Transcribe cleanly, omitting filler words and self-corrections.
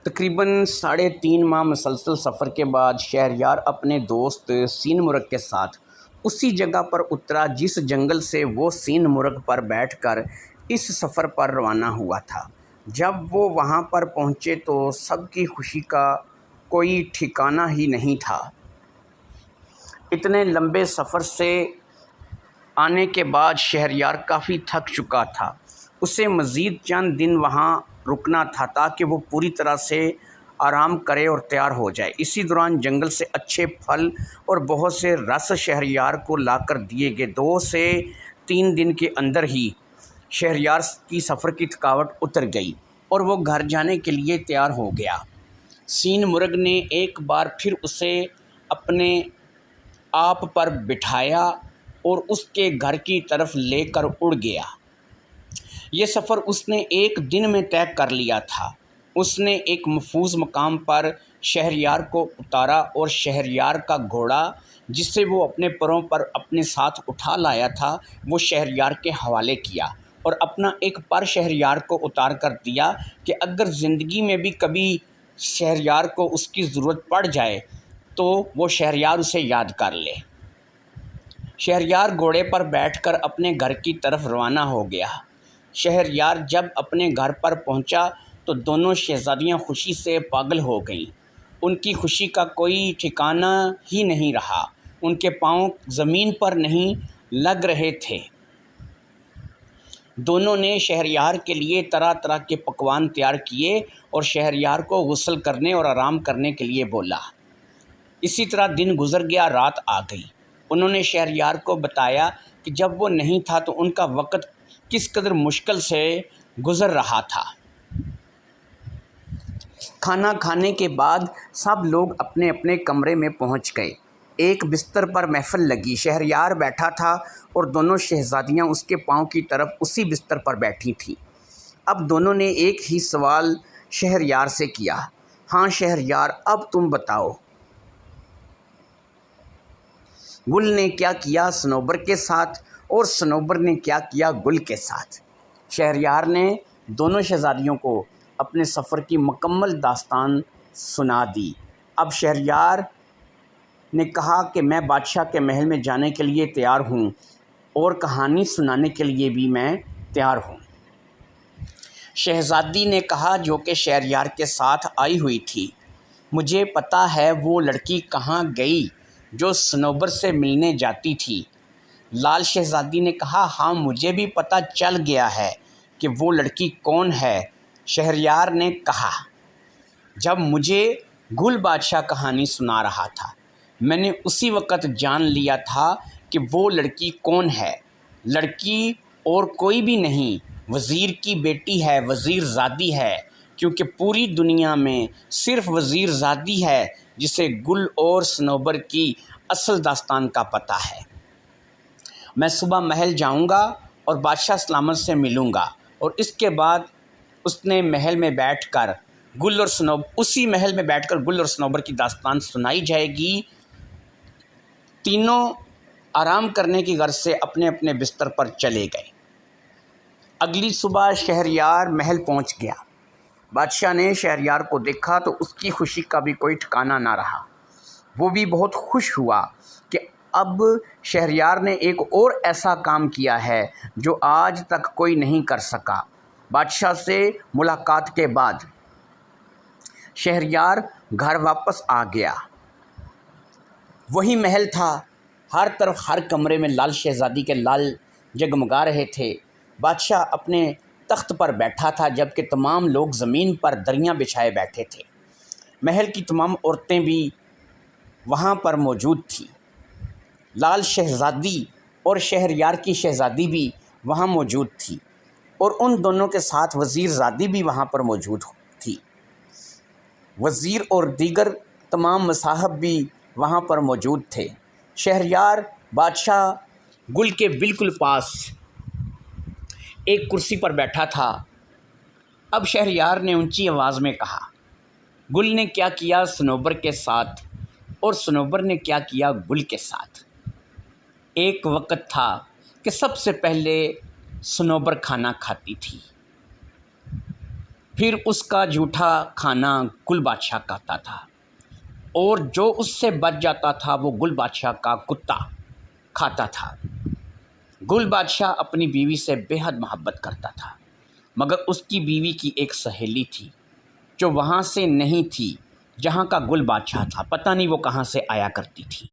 تقریباً 3.5 ماہ مسلسل سفر کے بعد شہریار اپنے دوست سین مرغ کے ساتھ اسی جگہ پر اترا جس جنگل سے وہ سین مرغ پر بیٹھ کر اس سفر پر روانہ ہوا تھا۔ جب وہ وہاں پر پہنچے تو سب کی خوشی کا کوئی ٹھکانہ ہی نہیں تھا۔ اتنے لمبے سفر سے آنے کے بعد شہریار کافی تھک چکا تھا۔ اسے مزید چند دن وہاں رکنا تھا تاکہ وہ پوری طرح سے آرام کرے اور تیار ہو جائے۔ اسی دوران جنگل سے اچھے پھل اور بہت سے رس شہریار کو لا کر دیے گئے۔ 2 سے 3 دن کے اندر ہی شہریار کی سفر کی تھکاوٹ اتر گئی اور وہ گھر جانے کے لیے تیار ہو گیا۔ سین مرغ نے ایک بار پھر اسے اپنے آپ پر بٹھایا اور اس کے گھر کی طرف لے کر اڑ گیا۔ یہ سفر اس نے ایک دن میں طے کر لیا تھا۔ اس نے ایک محفوظ مقام پر شہریار کو اتارا اور شہریار کا گھوڑا جسے وہ اپنے پروں پر اپنے ساتھ اٹھا لایا تھا وہ شہریار کے حوالے کیا اور اپنا ایک پر شہریار کو اتار کر دیا کہ اگر زندگی میں بھی کبھی شہریار کو اس کی ضرورت پڑ جائے تو وہ شہریار اسے یاد کر لے۔ شہریار گھوڑے پر بیٹھ کر اپنے گھر کی طرف روانہ ہو گیا۔ شہریار جب اپنے گھر پر پہنچا تو دونوں شہزادیاں خوشی سے پاگل ہو گئیں۔ ان کی خوشی کا کوئی ٹھکانہ ہی نہیں رہا۔ ان کے پاؤں زمین پر نہیں لگ رہے تھے۔ دونوں نے شہریار کے لیے طرح طرح کے پکوان تیار کیے اور شہریار کو غسل کرنے اور آرام کرنے کے لیے بولا۔ اسی طرح دن گزر گیا، رات آ گئی۔ انہوں نے شہریار کو بتایا کہ جب وہ نہیں تھا تو ان کا وقت کس قدر مشکل سے گزر رہا تھا۔ کھانا کھانے کے بعد سب لوگ اپنے اپنے کمرے میں پہنچ گئے۔ ایک بستر پر محفل لگی۔ شہریار بیٹھا تھا اور دونوں شہزادیاں اس کے پاؤں کی طرف اسی بستر پر بیٹھی تھیں۔ اب دونوں نے ایک ہی سوال شہریار سے کیا۔ ہاں شہریار، اب تم بتاؤ، گل نے کیا کیا صنوبر کے ساتھ اور صنوبر نے کیا کیا گل کے ساتھ؟ شہریار نے دونوں شہزادیوں کو اپنے سفر کی مکمل داستان سنا دی۔ اب شہریار نے کہا کہ میں بادشاہ کے محل میں جانے کے لیے تیار ہوں اور کہانی سنانے کے لیے بھی میں تیار ہوں۔ شہزادی نے کہا جو کہ شہریار کے ساتھ آئی ہوئی تھی، مجھے پتہ ہے وہ لڑکی کہاں گئی جو صنوبر سے ملنے جاتی تھی۔ لال شہزادی نے کہا ہاں مجھے بھی پتہ چل گیا ہے کہ وہ لڑکی کون ہے۔ شہریار نے کہا جب مجھے گل بادشاہ کہانی سنا رہا تھا میں نے اسی وقت جان لیا تھا کہ وہ لڑکی کون ہے۔ لڑکی اور کوئی بھی نہیں، وزیر کی بیٹی ہے، وزیر زادی ہے، کیونکہ پوری دنیا میں صرف وزیر زادی ہے جسے گل اور صنوبر کی اصل داستان کا پتہ ہے۔ میں صبح محل جاؤں گا اور بادشاہ سلامت سے ملوں گا اور اس کے بعد اسی محل میں بیٹھ کر گل اور صنوبر کی داستان سنائی جائے گی۔ تینوں آرام کرنے کی غرض سے اپنے اپنے بستر پر چلے گئے۔ اگلی صبح شہریار محل پہنچ گیا۔ بادشاہ نے شہریار کو دیکھا تو اس کی خوشی کا بھی کوئی ٹھکانہ نہ رہا۔ وہ بھی بہت خوش ہوا کہ اب شہریار نے ایک اور ایسا کام کیا ہے جو آج تک کوئی نہیں کر سکا۔ بادشاہ سے ملاقات کے بعد شہریار گھر واپس آ گیا۔ وہی محل تھا، ہر طرف ہر کمرے میں لال شہزادی کے لال جگمگا رہے تھے۔ بادشاہ اپنے تخت پر بیٹھا تھا جبکہ تمام لوگ زمین پر دریاں بچھائے بیٹھے تھے۔ محل کی تمام عورتیں بھی وہاں پر موجود تھیں۔ لال شہزادی اور شہریار کی شہزادی بھی وہاں موجود تھی اور ان دونوں کے ساتھ وزیر زادی بھی وہاں پر موجود تھی۔ وزیر اور دیگر تمام مصاحب بھی وہاں پر موجود تھے۔ شہریار بادشاہ گل کے بالکل پاس ایک کرسی پر بیٹھا تھا۔ اب شہریار نے اونچی آواز میں کہا، گل نے کیا کیا صنوبر کے ساتھ اور صنوبر نے کیا کیا گل کے ساتھ؟ ایک وقت تھا کہ سب سے پہلے صنوبر کھانا کھاتی تھی، پھر اس کا جھوٹا کھانا گل بادشاہ کھاتا تھا، اور جو اس سے بچ جاتا تھا وہ گل بادشاہ کا کتا کھاتا تھا۔ گل بادشاہ اپنی بیوی سے بے حد محبت کرتا تھا، مگر اس کی بیوی کی ایک سہیلی تھی جو وہاں سے نہیں تھی جہاں کا گل بادشاہ تھا، پتہ نہیں وہ کہاں سے آیا کرتی تھی۔